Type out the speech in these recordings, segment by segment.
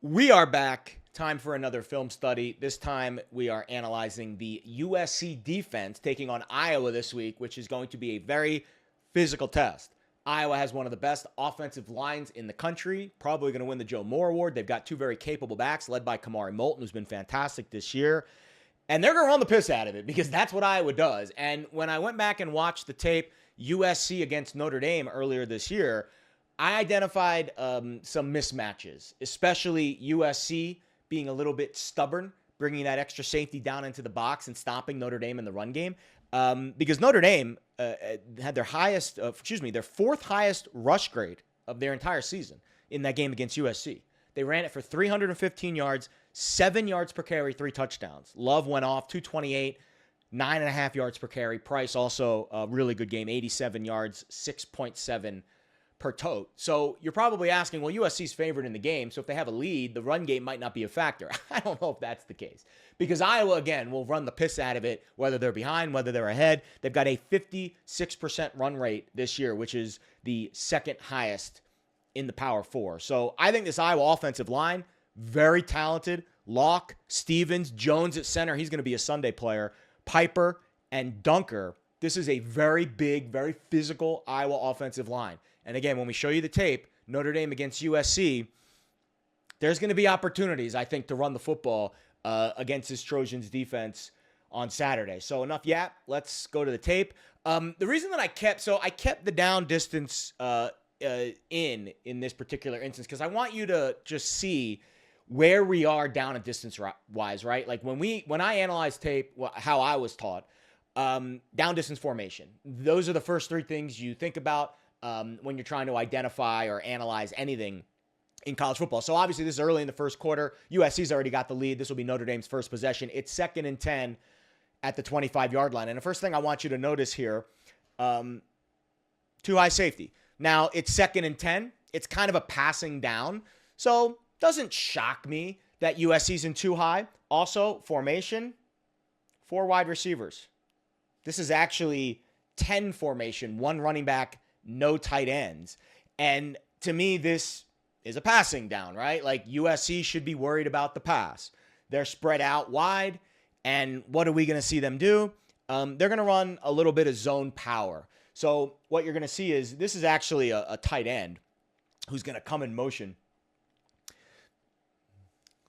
We are back. Time for another film study. This time we are analyzing the USC defense taking on Iowa this week, which is going to be a very physical test. Iowa has one of the best offensive lines in the country, probably going to win the Joe Moore Award. They've got two very capable backs led by Kamari Moulton, who's been fantastic this year. And they're going to run the piss out of it because that's what Iowa does. And when I went back and watched the tape, USC against Notre Dame earlier this year, I identified some mismatches, especially USC being a little bit stubborn, bringing that extra safety down into the box and stopping Notre Dame in the run game. Because Notre Dame had their fourth highest rush grade of their entire season in that game against USC. They ran it for 315 yards, 7 yards per carry, 3 touchdowns. Love went off, 228, 9.5 yards per carry. Price also a really good game, 87 yards, 6.7 per tote. So you're probably asking, well, USC's favored in the game, so if they have a lead, the run game might not be a factor. I don't know if that's the case. Because Iowa, again, will run the piss out of it, whether they're behind, whether they're ahead. They've got a 56% run rate this year, which is the second highest in the Power Four. So I think this Iowa offensive line, very talented. Locke, Stevens, Jones at center. He's going to be a Sunday player. Piper and Dunker. This is a very big, very physical Iowa offensive line. And again, when we show you the tape, Notre Dame against USC, there's going to be opportunities, I think, to run the football against this Trojans defense on Saturday. So enough yap. Let's go to the tape. The reason that I kept the down distance in this particular instance because I want you to just see where we are down a distance wise, right? Like when I analyze tape, how I was taught, down distance formation. Those are the first three things you think about when you're trying to identify or analyze anything in college football. So obviously this is early in the first quarter. USC's already got the lead. This will be Notre Dame's first possession. It's 2nd and 10 at the 25-yard line. And the first thing I want you to notice here, too high safety. Now it's 2nd and 10. It's kind of a passing down. So doesn't shock me that USC's in too high. Also, formation, 4 wide receivers. This is actually 10 formation, 1 running back, no tight ends. And to me, this is a passing down, right? Like USC should be worried about the pass. They're spread out wide. And what are we going to see them do? They're going to run a little bit of zone power. So what you're going to see is this is actually a tight end who's going to come in motion.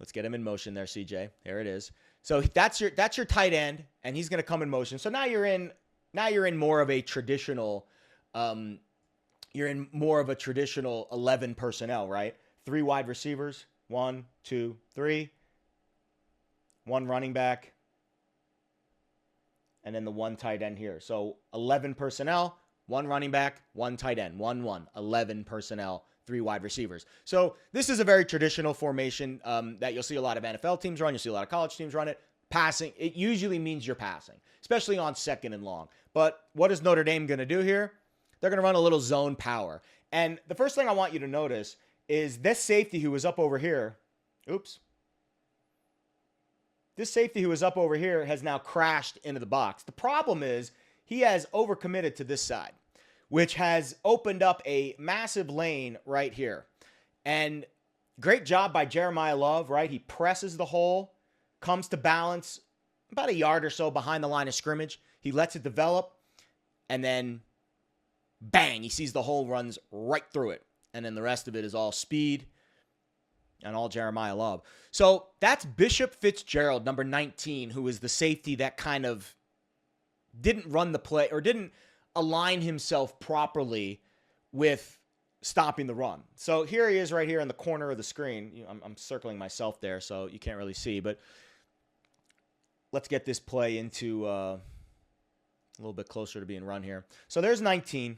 Let's get him in motion there, CJ. There it is. So that's your tight end, and he's going to come in motion. So now you're in more of a traditional 11 personnel, right? 3 wide receivers, 1, 2, 3, 1 running back, and then the 1 tight end here. So 11 personnel, 1 running back, 1 tight end, 1, 11 personnel, 3 wide receivers. So this is a very traditional formation that you'll see a lot of NFL teams run. You'll see a lot of college teams run it. Passing, it usually means you're passing, especially on 2nd and long. But what is Notre Dame going to do here? They're going to run a little zone power. And the first thing I want you to notice is this safety who was up over here. Oops. This safety who was up over here has now crashed into the box. The problem is he has overcommitted to this side, which has opened up a massive lane right here. And great job by Jeremiah Love, right? He presses the hole, comes to balance about a yard or so behind the line of scrimmage. He lets it develop, and then bang, he sees the hole, runs right through it. And then the rest of it is all speed and all Jeremiah Love. So that's Bishop Fitzgerald, number 19, who is the safety that kind of didn't run the play or didn't align himself properly with stopping the run. So here he is right here in the corner of the screen. I'm circling myself there, so you can't really see. But let's get this play into a little bit closer to being run here. So there's 19.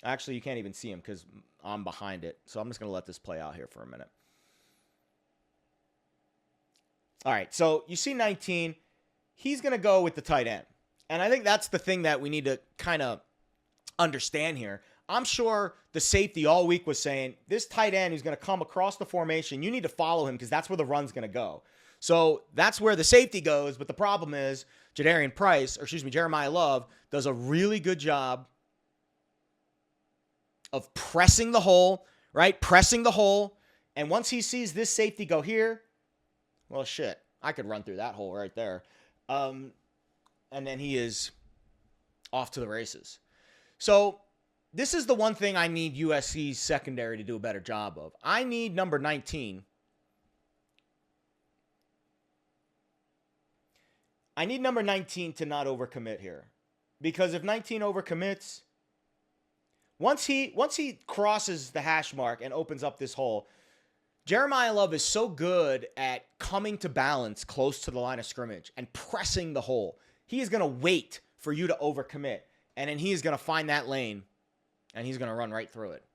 Actually, you can't even see him because I'm behind it. So I'm just going to let this play out here for a minute. All right, so you see 19. He's going to go with the tight end. And I think that's the thing that we need to kind of understand here. I'm sure the safety all week was saying, this tight end who's going to come across the formation, you need to follow him because that's where the run's going to go. So that's where the safety goes. But the problem is Jeremiah Love does a really good job of pressing the hole, right? Pressing the hole And once he sees this safety go here, well, shit, I could run through that hole right there. And then he is off to the races. So this is the one thing I need USC's secondary to do a better job of. I need number 19. I need number 19 to not overcommit here. Because if 19 overcommits, once he crosses the hash mark and opens up this hole, Jeremiah Love is so good at coming to balance close to the line of scrimmage and pressing the hole. He is going to wait for you to overcommit, and then he is going to find that lane, and he's going to run right through it.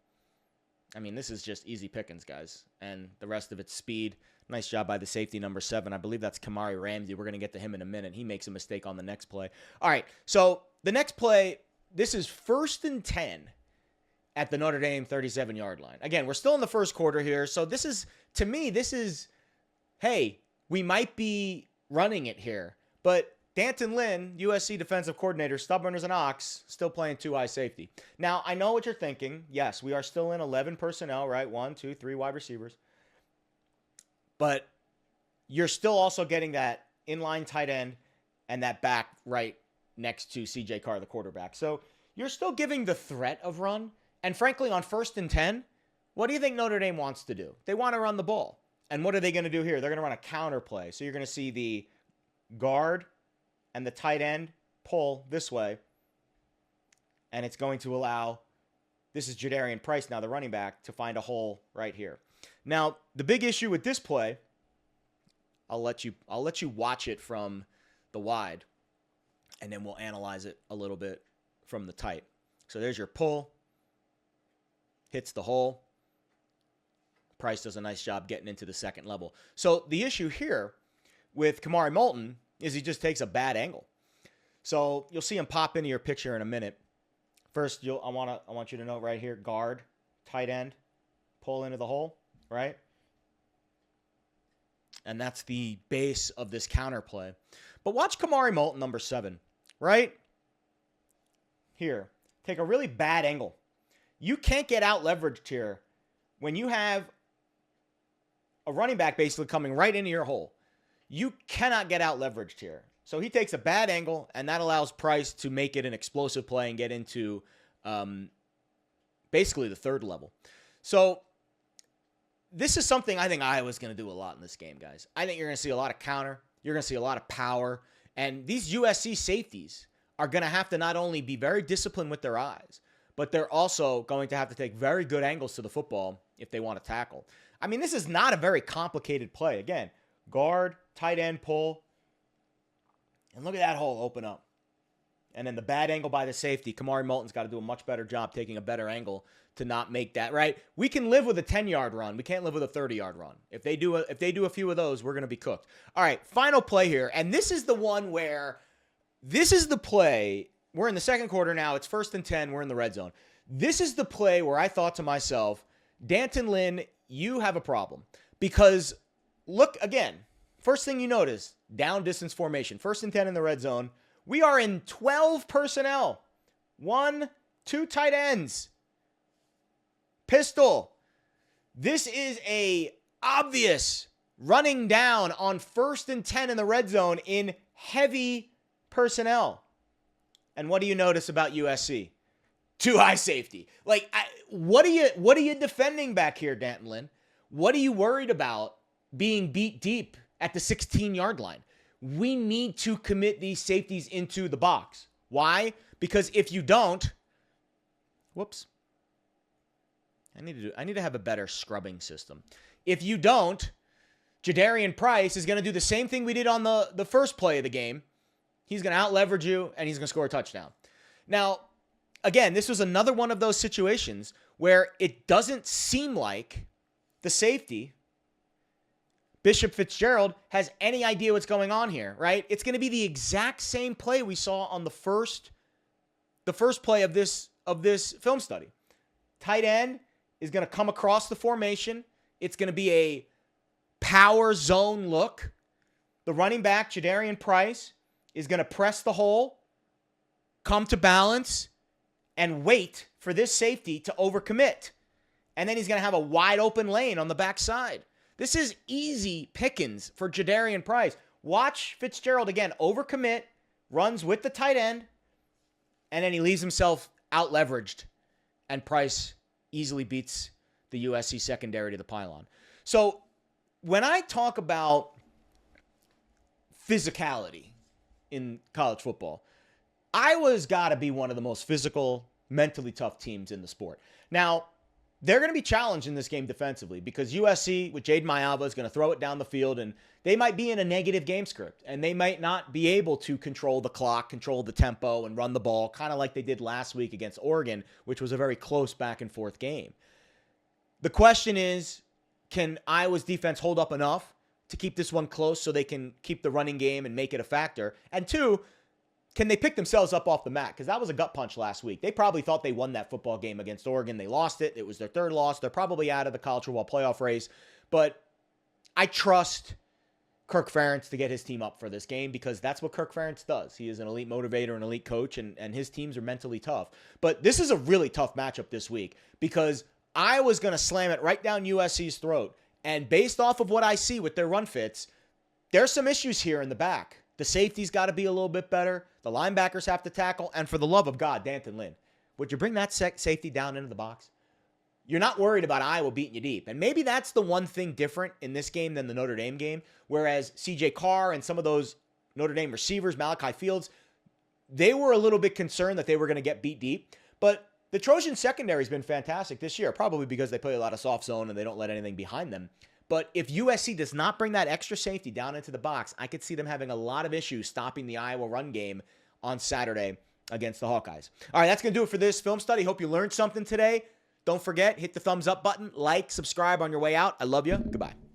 I mean, this is just easy pickings, guys, and the rest of it's speed. Nice job by the safety, number 7. I believe that's Kamari Ramsey. We're going to get to him in a minute. He makes a mistake on the next play. All right, so the next play, this is 1st and 10 at the Notre Dame 37-yard line. Again, we're still in the first quarter here, so this is, to me, this is, hey, we might be running it here. But D'Anton Lynn, USC defensive coordinator, stubborn as an ox, still playing 2 high safety. Now, I know what you're thinking. Yes, we are still in 11 personnel, right? 1, 2, 3 wide receivers. But you're still also getting that inline tight end and that back right next to C.J. Carr, the quarterback. So you're still giving the threat of run. And frankly, on 1st and 10, what do you think Notre Dame wants to do? They want to run the ball. And what are they going to do here? They're going to run a counter play. So you're going to see the guard and the tight end pull this way. And it's going to allow, this is Jadarian Price now, the running back, to find a hole right here. Now, the big issue with this play, I'll let you watch it from the wide, and then we'll analyze it a little bit from the tight. So there's your pull. Hits the hole. Price does a nice job getting into the second level. So the issue here with Kamari Moulton is he just takes a bad angle. So you'll see him pop into your picture in a minute. First, I want you to note right here, guard, tight end, pull into the hole, right? And that's the base of this counter play. But watch Kamari Moulton, number 7, right? Here, take a really bad angle. You can't get out leveraged here when you have a running back basically coming right into your hole. You cannot get out leveraged here. So he takes a bad angle, and that allows Price to make it an explosive play and get into basically the third level. So this is something I think Iowa's going to do a lot in this game, guys. I think you're going to see a lot of counter. You're going to see a lot of power. And these USC safeties are going to have to not only be very disciplined with their eyes, but they're also going to have to take very good angles to the football if they want to tackle. I mean, this is not a very complicated play. Again, guard, tight end, pull. And look at that hole open up. And then the bad angle by the safety. Kamari Moulton's got to do a much better job taking a better angle to not make that, right? We can live with a 10-yard run. We can't live with a 30-yard run. If they do a few of those, we're going to be cooked. All right, final play here. And this is the one where this is the play. We're in the second quarter now. It's 1st and 10. We're in the red zone. This is the play where I thought to myself, D'Anton Lynn, you have a problem. Because look, again, first thing you notice, down distance formation. 1st and 10 in the red zone. We are in 12 personnel. 1, 2 tight ends. Pistol. This is a obvious running down on 1st and 10 in the red zone in heavy personnel. And what do you notice about USC? 2 high safety. Like, what are you defending back here, D'Anton Lynn? What are you worried about being beat deep at the 16-yard line? We need to commit these safeties into the box. Why? Because if you don't, whoops. I need to have a better scrubbing system. If you don't, Jadarian Price is going to do the same thing we did on the first play of the game. He's going to out-leverage you, and he's going to score a touchdown. Now, again, this was another one of those situations where it doesn't seem like the safety, Bishop Fitzgerald, has any idea what's going on here, right? It's going to be the exact same play we saw on the first play of this film study. Tight end is going to come across the formation. It's going to be a power zone look. The running back, Jadarian Price, is going to press the hole, come to balance, and wait for this safety to overcommit. and then he's going to have a wide open lane on the backside. This is easy pickings for Jadarian Price. Watch Fitzgerald again, overcommit, runs with the tight end, and then he leaves himself out leveraged, and Price easily beats the USC secondary to the pylon. So when I talk about physicality in college football, Iowa's got to be one of the most physical, mentally tough teams in the sport. Now, they're going to be challenged in this game defensively because USC with Jaden Mayava is going to throw it down the field, and they might be in a negative game script, and they might not be able to control the clock, control the tempo, and run the ball, kind of like they did last week against Oregon, which was a very close back-and-forth game. The question is, can Iowa's defense hold up enough to keep this one close so they can keep the running game and make it a factor? And two, can they pick themselves up off the mat? Because that was a gut punch last week. They probably thought they won that football game against Oregon. They lost it. It was their third loss. They're probably out of the college football playoff race. But I trust Kirk Ferentz to get his team up for this game because that's what Kirk Ferentz does. He is an elite motivator, an elite coach, and his teams are mentally tough. But this is a really tough matchup this week because Iowa's going to slam it right down USC's throat. And based off of what I see with their run fits, there's some issues here in the back. The safety's got to be a little bit better. The linebackers have to tackle. And for the love of God, Danton Lynn, would you bring that safety down into the box? You're not worried about Iowa beating you deep. And maybe that's the one thing different in this game than the Notre Dame game, whereas C.J. Carr and some of those Notre Dame receivers, Malachi Fields, they were a little bit concerned that they were going to get beat deep. But the Trojan secondary has been fantastic this year, probably because they play a lot of soft zone and they don't let anything behind them. But if USC does not bring that extra safety down into the box, I could see them having a lot of issues stopping the Iowa run game on Saturday against the Hawkeyes. All right, that's going to do it for this film study. Hope you learned something today. Don't forget, hit the thumbs up button, like, subscribe on your way out. I love you. Goodbye.